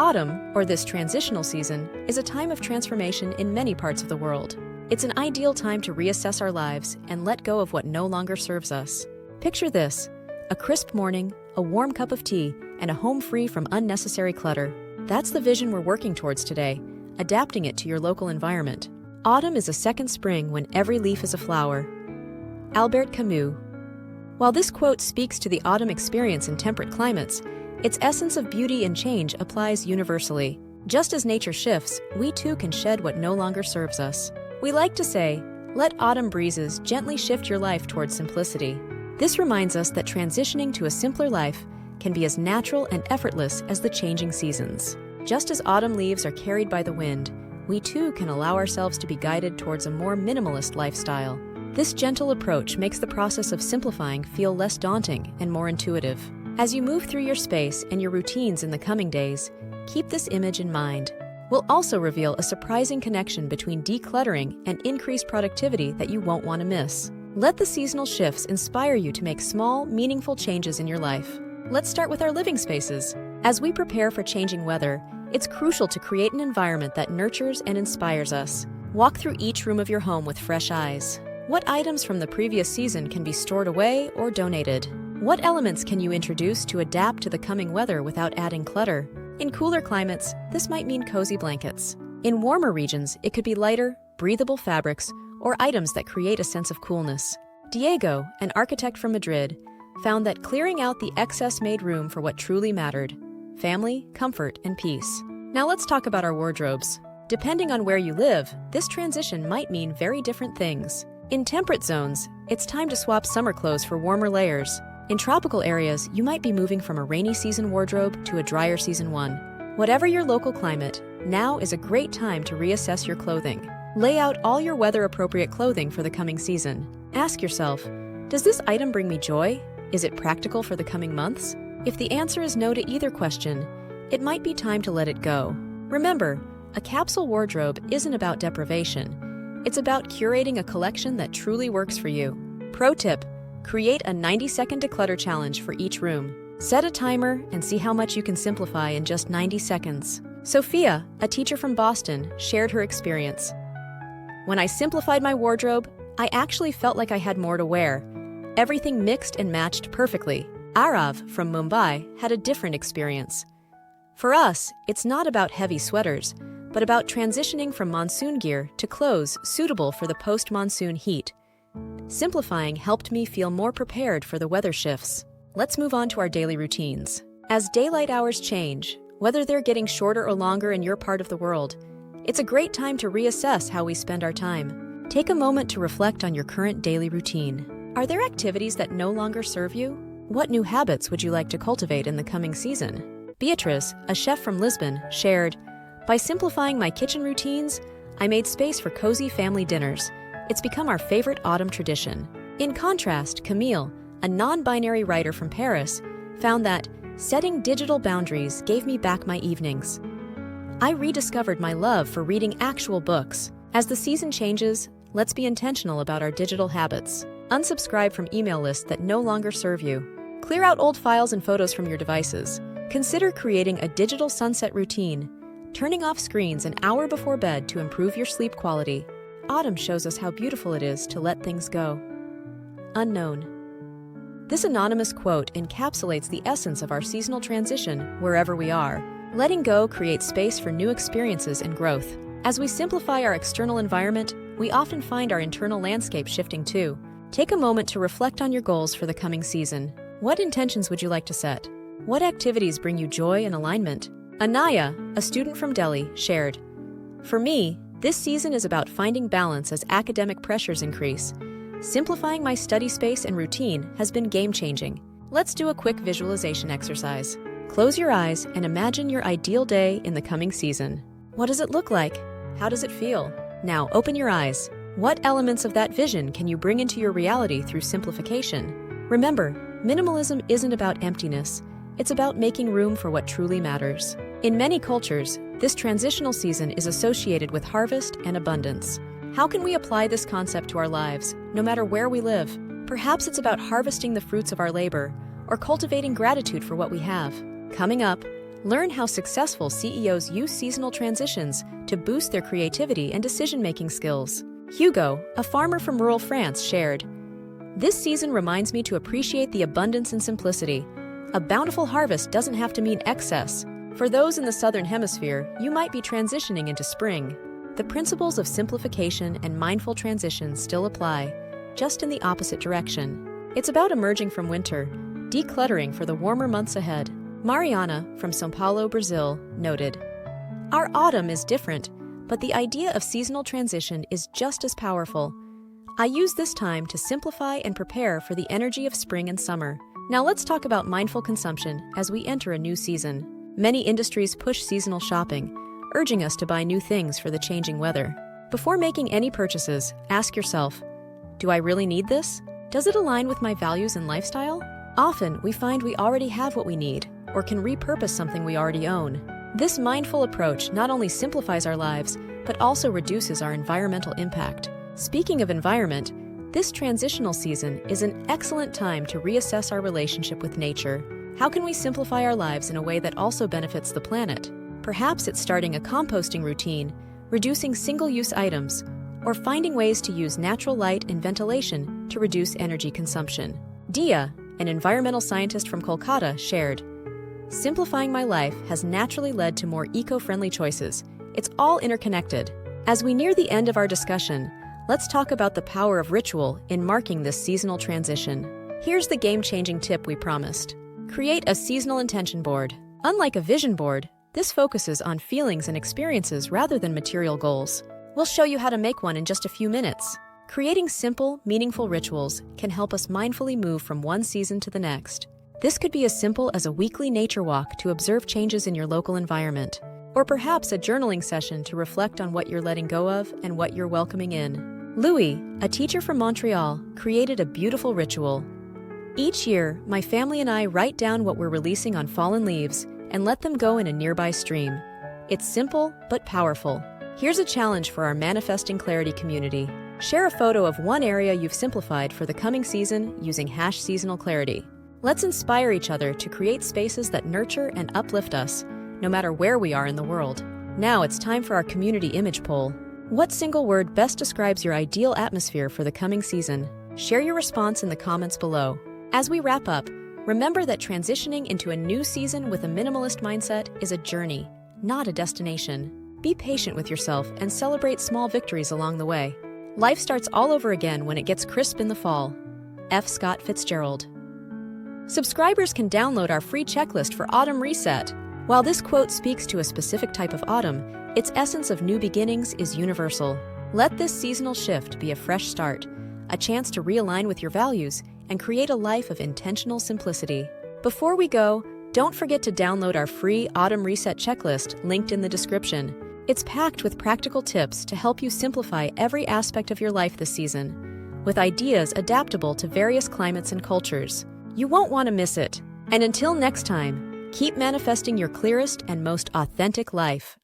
Autumn, or this transitional season, is a time of transformation in many parts of the world. It's an ideal time to reassess our lives and let go of what no longer serves us. Picture this: a crisp morning, a warm cup of tea, and a home free from unnecessary clutter. That's the vision we're working towards today, adapting it to your local environment. Autumn is a second spring when every leaf is a flower. Albert Camus. While this quote speaks to the autumn experience in temperate climates, its essence of beauty and change applies universally. Just as nature shifts, we too can shed what no longer serves us. We like to say, let autumn breezes gently shift your life towards simplicity. This reminds us that transitioning to a simpler life can be as natural and effortless as the changing seasons. Just as autumn leaves are carried by the wind, we too can allow ourselves to be guided towards a more minimalist lifestyle. This gentle approach makes the process of simplifying feel less daunting and more intuitive. As you move through your space and your routines in the coming days, keep this image in mind. We'll also reveal a surprising connection between decluttering and increased productivity that you won't want to miss. Let the seasonal shifts inspire you to make small, meaningful changes in your life. Let's start with our living spaces. As we prepare for changing weather, it's crucial to create an environment that nurtures and inspires us. Walk through each room of your home with fresh eyes. What items from the previous season can be stored away or donated? What elements can you introduce to adapt to the coming weather without adding clutter? In cooler climates, this might mean cozy blankets. In warmer regions, it could be lighter, breathable fabrics or items that create a sense of coolness. Diego, an architect from Madrid, found that clearing out the excess made room for what truly mattered: family, comfort, and peace. Now let's talk about our wardrobes. Depending on where you live, this transition might mean very different things. In temperate zones, it's time to swap summer clothes for warmer layers. In tropical areas, you might be moving from a rainy season wardrobe to a drier season one. Whatever your local climate, now is a great time to reassess your clothing. Lay out all your weather-appropriate clothing for the coming season. Ask yourself, does this item bring me joy? Is it practical for the coming months? If the answer is no to either question, it might be time to let it go. Remember, a capsule wardrobe isn't about deprivation. It's about curating a collection that truly works for you. Pro tip: create a 90-second declutter challenge for each room. Set a timer and see how much you can simplify in just 90 seconds. Sophia, a teacher from Boston, shared her experience. When I simplified my wardrobe, I actually felt like I had more to wear. Everything mixed and matched perfectly. Arav, from Mumbai, had a different experience. For us, it's not about heavy sweaters, but about transitioning from monsoon gear to clothes suitable for the post-monsoon heat. Simplifying helped me feel more prepared for the weather shifts. Let's move on to our daily routines. As daylight hours change, whether they're getting shorter or longer in your part of the world, it's a great time to reassess how we spend our time. Take a moment to reflect on your current daily routine. Are there activities that no longer serve you? What new habits would you like to cultivate in the coming season? Beatrice, a chef from Lisbon, shared, "By simplifying my kitchen routines, I made space for cozy family dinners. It's become our favorite autumn tradition." In contrast, Camille, a non-binary writer from Paris, found that setting digital boundaries gave me back my evenings. I rediscovered my love for reading actual books. As the season changes, let's be intentional about our digital habits. Unsubscribe from email lists that no longer serve you. Clear out old files and photos from your devices. Consider creating a digital sunset routine, turning off screens an hour before bed to improve your sleep quality. Autumn shows us how beautiful it is to let things go. Unknown. This anonymous quote encapsulates the essence of our seasonal transition wherever we are. Letting go creates space for new experiences and growth. As we simplify our external environment, we often find our internal landscape shifting too. Take a moment to reflect on your goals for the coming season. What intentions would you like to set? What activities bring you joy and alignment? Anaya, a student from Delhi, shared, "For me, this season is about finding balance as academic pressures increase. Simplifying my study space and routine has been game-changing." Let's do a quick visualization exercise. Close your eyes and imagine your ideal day in the coming season. What does it look like? How does it feel? Now open your eyes. What elements of that vision can you bring into your reality through simplification? Remember, minimalism isn't about emptiness. It's about making room for what truly matters. In many cultures, this transitional season is associated with harvest and abundance. How can we apply this concept to our lives, no matter where we live? Perhaps it's about harvesting the fruits of our labor, or cultivating gratitude for what we have. Coming up, Learn how successful CEOs use seasonal transitions to boost their creativity and decision-making skills. Hugo, a farmer from rural France, shared, "This season reminds me to appreciate the abundance and simplicity. A bountiful harvest doesn't have to mean excess. For those in the Southern Hemisphere, you might be transitioning into spring." The principles of simplification and mindful transition still apply, just in the opposite direction. It's about emerging from winter, decluttering for the warmer months ahead. Mariana, from São Paulo, Brazil, noted, "Our autumn is different, but the idea of seasonal transition is just as powerful. I use this time to simplify and prepare for the energy of spring and summer." Now let's talk about mindful consumption as we enter a new season. Many industries push seasonal shopping, urging us to buy new things for the changing weather. Before making any purchases, ask yourself, do I really need this? Does it align with my values and lifestyle? Often, we find we already have what we need, or can repurpose something we already own. This mindful approach not only simplifies our lives, but also reduces our environmental impact. Speaking of environment, this transitional season is an excellent time to reassess our relationship with nature. How can we simplify our lives in a way that also benefits the planet? Perhaps it's starting a composting routine, reducing single-use items, or finding ways to use natural light and ventilation to reduce energy consumption. Dia, an environmental scientist from Kolkata, shared, "Simplifying my life has naturally led to more eco-friendly choices. It's all interconnected." As we near the end of our discussion, let's talk about the power of ritual in marking this seasonal transition. Here's the game-changing tip we promised. Create a seasonal intention board. Unlike a vision board, this focuses on feelings and experiences rather than material goals. We'll show you how to make one in just a few minutes. Creating simple, meaningful rituals can help us mindfully move from one season to the next. This could be as simple as a weekly nature walk to observe changes in your local environment, or perhaps a journaling session to reflect on what you're letting go of and what you're welcoming in. Louis, a teacher from Montreal, created a beautiful ritual. "Each year, my family and I write down what we're releasing on fallen leaves and let them go in a nearby stream. It's simple but powerful." Here's a challenge for our Manifesting Clarity community. Share a photo of one area you've simplified for the coming season using #SeasonalClarity. Let's inspire each other to create spaces that nurture and uplift us, no matter where we are in the world. Now it's time for our community image poll. What single word best describes your ideal atmosphere for the coming season? Share your response in the comments below. As we wrap up, remember that transitioning into a new season with a minimalist mindset is a journey, not a destination. Be patient with yourself and celebrate small victories along the way. Life starts all over again when it gets crisp in the fall. F. Scott Fitzgerald. Subscribers can download our free checklist for Autumn Reset. While this quote speaks to a specific type of autumn, its essence of new beginnings is universal. Let this seasonal shift be a fresh start, a chance to realign with your values and create a life of intentional simplicity. Before we go, don't forget to download our free Autumn Reset checklist linked in the description. It's packed with practical tips to help you simplify every aspect of your life this season, with ideas adaptable to various climates and cultures. You won't want to miss it. And until next time, keep manifesting your clearest and most authentic life.